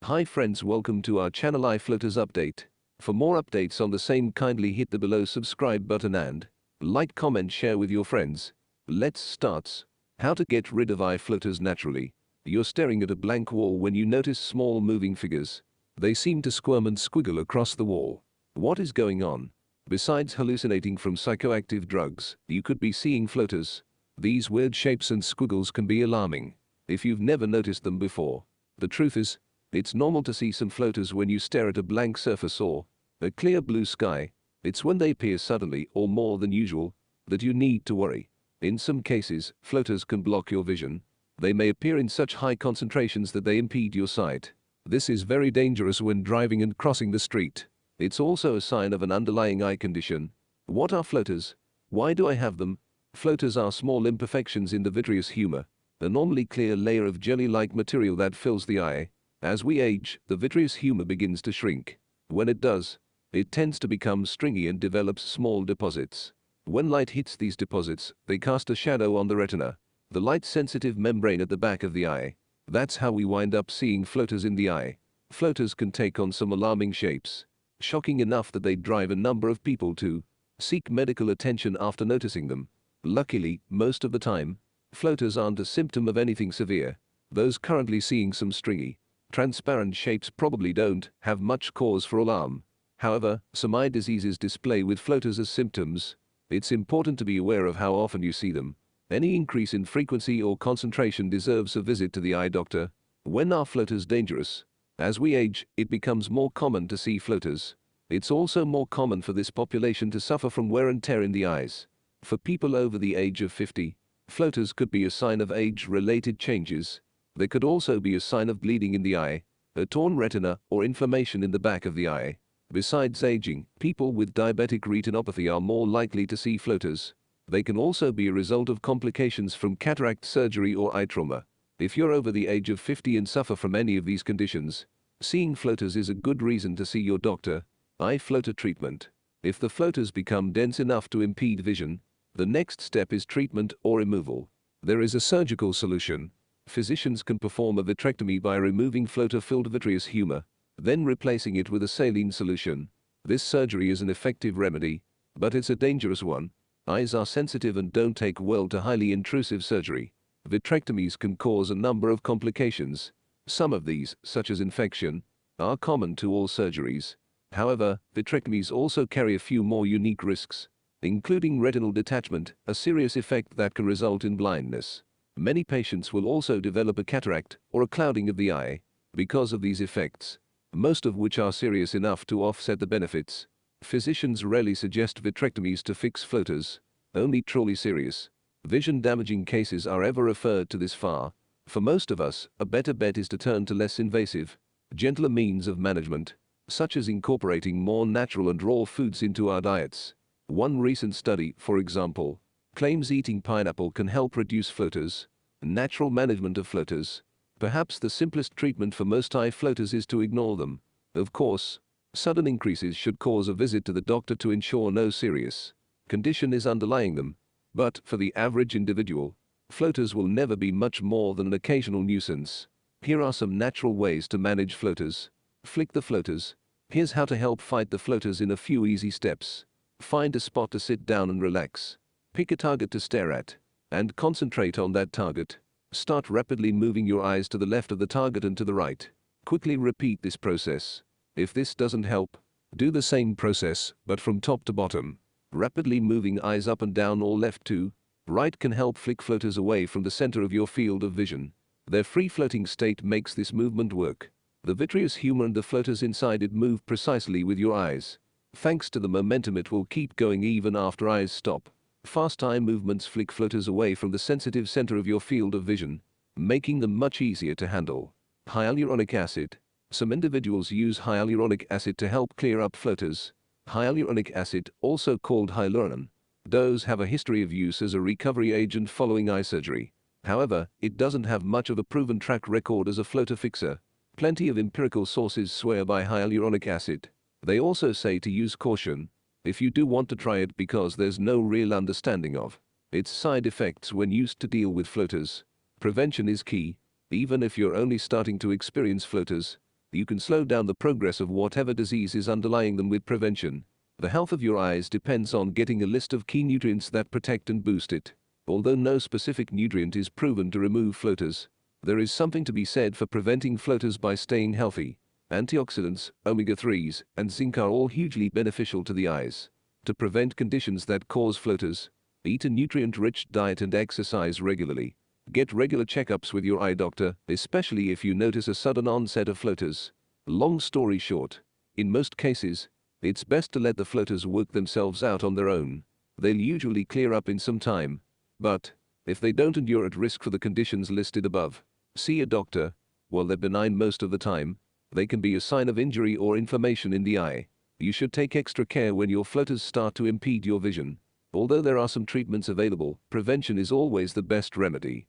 Hi friends, welcome to our channel iFloaters update. For more updates on the same, kindly hit the below subscribe button and like, comment, share with your friends. Let's start. How to get rid of iFloaters naturally. You're staring at a blank wall when you notice small moving figures. They seem to squirm and squiggle across the wall. What is going on? Besides hallucinating from psychoactive drugs, you could be seeing floaters. These weird shapes and squiggles can be alarming if you've never noticed them before. The truth is, it's normal to see some floaters when you stare at a blank surface or a clear blue sky. It's when they appear suddenly or more than usual that you need to worry. In some cases, floaters can block your vision. They may appear in such high concentrations that they impede your sight. This is very dangerous when driving and crossing the street. It's also a sign of an underlying eye condition. What are floaters? Why do I have them? Floaters are small imperfections in the vitreous humor, a normally clear layer of jelly-like material that fills the eye. As we age, the vitreous humor begins to shrink. When it does, it tends to become stringy and develops small deposits. When light hits these deposits, they cast a shadow on the retina, the light-sensitive membrane at the back of the eye. That's how we wind up seeing floaters in the eye. Floaters can take on some alarming shapes, shocking enough that they drive a number of people to seek medical attention after noticing them. Luckily, most of the time, floaters aren't a symptom of anything severe. Those currently seeing some stringy, transparent shapes probably don't have much cause for alarm. However, some eye diseases display with floaters as symptoms. It's important to be aware of how often you see them. Any increase in frequency or concentration deserves a visit to the eye doctor. When are floaters dangerous? As we age, it becomes more common to see floaters. It's also more common for this population to suffer from wear and tear in the eyes. For people over the age of 50, floaters could be a sign of age-related changes. They could also be a sign of bleeding in the eye, a torn retina, or inflammation in the back of the eye. Besides aging, people with diabetic retinopathy are more likely to see floaters. They can also be a result of complications from cataract surgery or eye trauma. If you're over the age of 50 and suffer from any of these conditions, seeing floaters is a good reason to see your doctor. Eye floater treatment. If the floaters become dense enough to impede vision, the next step is treatment or removal. There is a surgical solution. Physicians can perform a vitrectomy by removing floater-filled vitreous humor, then replacing it with a saline solution. This surgery is an effective remedy, but it's a dangerous one. Eyes are sensitive and don't take well to highly intrusive surgery. Vitrectomies can cause a number of complications. Some of these, such as infection, are common to all surgeries. However, vitrectomies also carry a few more unique risks, including retinal detachment, a serious effect that can result in blindness. Many patients will also develop a cataract or a clouding of the eye because of these effects, most of which are serious enough to offset the benefits. Physicians rarely suggest vitrectomies to fix floaters. Only truly serious, vision-damaging cases are ever referred to this far. For most of us, a better bet is to turn to less invasive, gentler means of management, such as incorporating more natural and raw foods into our diets. One recent study, for example, claims eating pineapple can help reduce floaters. Natural management of floaters. Perhaps the simplest treatment for most eye floaters is to ignore them. Of course, sudden increases should cause a visit to the doctor to ensure no serious condition is underlying them. But for the average individual, floaters will never be much more than an occasional nuisance. Here are some natural ways to manage floaters. Flick the floaters. Here's how to help fight the floaters in a few easy steps. Find a spot to sit down and relax. Pick a target to stare at, and concentrate on that target. Start rapidly moving your eyes to the left of the target and to the right. Quickly repeat this process. If this doesn't help, do the same process, but from top to bottom. Rapidly moving eyes up and down or left to right can help flick floaters away from the center of your field of vision. Their free-floating state makes this movement work. The vitreous humor and the floaters inside it move precisely with your eyes. Thanks to the momentum, it will keep going even after eyes stop. Fast eye movements flick floaters away from the sensitive center of your field of vision, making them much easier to handle. Hyaluronic acid. Some individuals use hyaluronic acid to help clear up floaters. Hyaluronic acid, also called hyaluron, does have a history of use as a recovery agent following eye surgery. However, it doesn't have much of a proven track record as a floater fixer. Plenty of empirical sources swear by hyaluronic acid. They also say to use caution if you do want to try it, because there's no real understanding of its side effects when used to deal with floaters. Prevention is key. Even if you're only starting to experience floaters, You can slow down the progress of whatever disease is underlying them with prevention. The health of your eyes depends on getting a list of key nutrients that protect and boost it. Although no specific nutrient is proven to remove floaters, there is something to be said for preventing floaters by staying healthy. Antioxidants, omega-3s, and zinc are all hugely beneficial to the eyes. To prevent conditions that cause floaters, eat a nutrient-rich diet and exercise regularly. Get regular checkups with your eye doctor, especially if you notice a sudden onset of floaters. Long story short, in most cases, it's best to let the floaters work themselves out on their own. They'll usually clear up in some time. But, if they don't and you're at risk for the conditions listed above, see a doctor. While they're benign most of the time, they can be a sign of injury or inflammation in the eye. You should take extra care when your floaters start to impede your vision. Although there are some treatments available, prevention is always the best remedy.